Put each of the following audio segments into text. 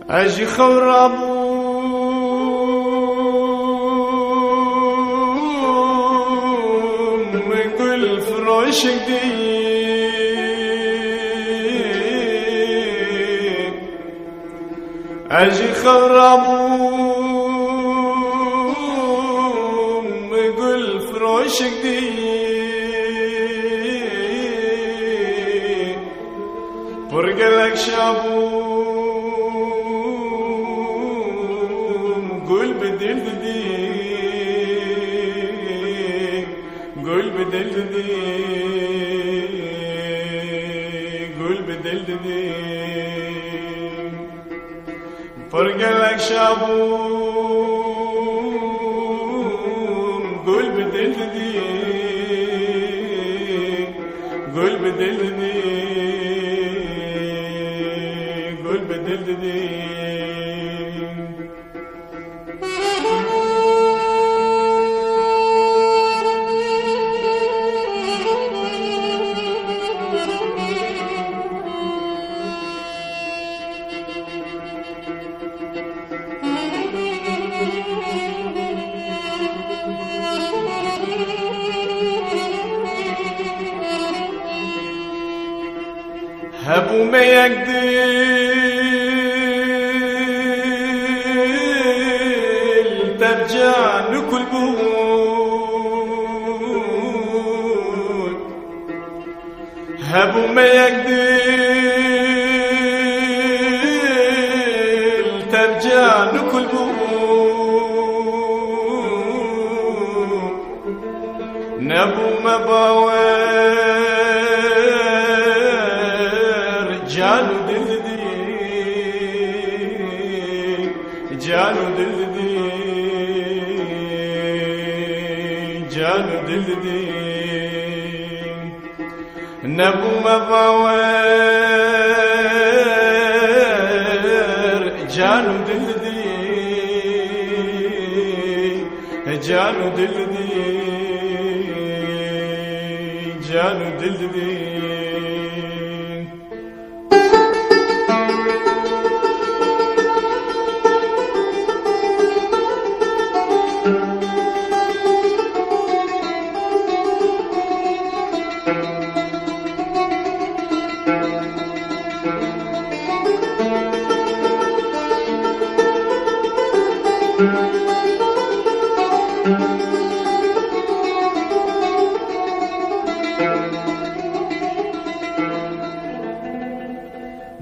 اجي خرابو مقل فروش جديد اجي خرابو مقل فروش جديد برقلك شابو قول بدل ديك قول بدل ديك قول بدل ديك فرق لك شابون قول بدل ديك قول بدل ديك قول بدل ديك هبو ما يقدر ترجع لكل بول هبو ما يقدر ترجع لكل بول نبو ما جانو دل دی جانو دل دی جانو دل دی نبو مباور جانو دل دی جانو دل دی جانو دل دی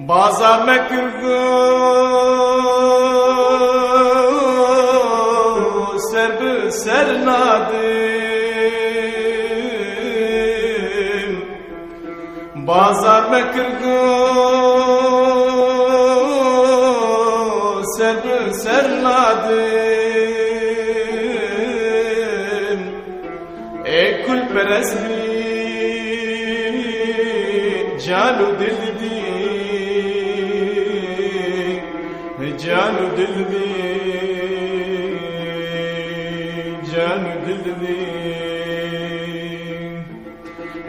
بازار مکرگو سر به سر نادم بازار مکرگو سر به سر نادم ای کل پرستی جانو دل دی جانو دل دی جانو دل دی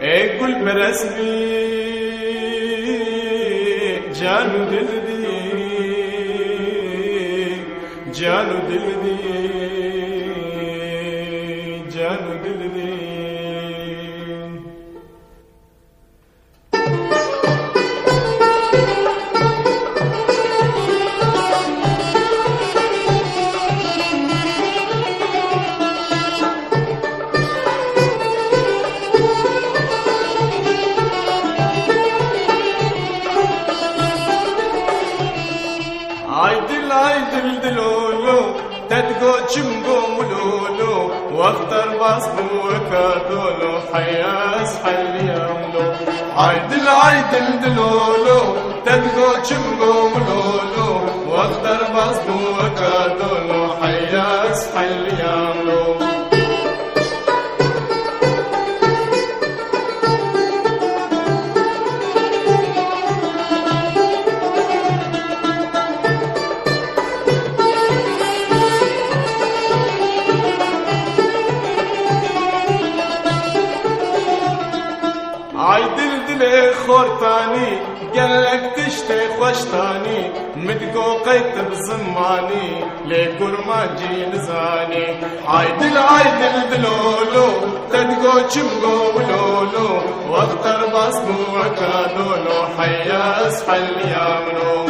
اے گل پرستی جانو دل دی جانو دل دی جانو دل دی دل دلولو تدقو چمقو ملولو واختر باصلو وكادولو حياس حلي يملو عيدل دلولو تدقو چمقو ملولو واختر باصلو وكادولو حياس حلي يملو عيدل خورتاني قالك تشتي خوشتاني مدقو قيت بزماني ليكور ما جي نزاني عايدل عايدل دلولو تدقو چمقو ولولو واختر باسمو وكادولو حيا اسحل يامنو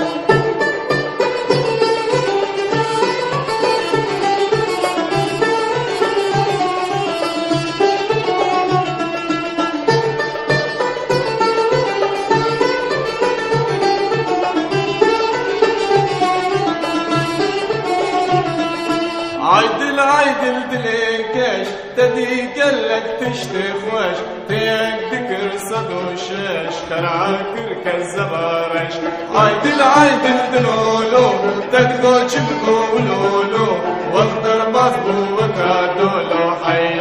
عايدل عايدل دليكش تدي قلك تشتي خوش تيك ذكر صدو شش كراكر كالزبارش عايدل عايدل دلولو تدقو چمقو ولولو واخضر باسبو وكادولو حي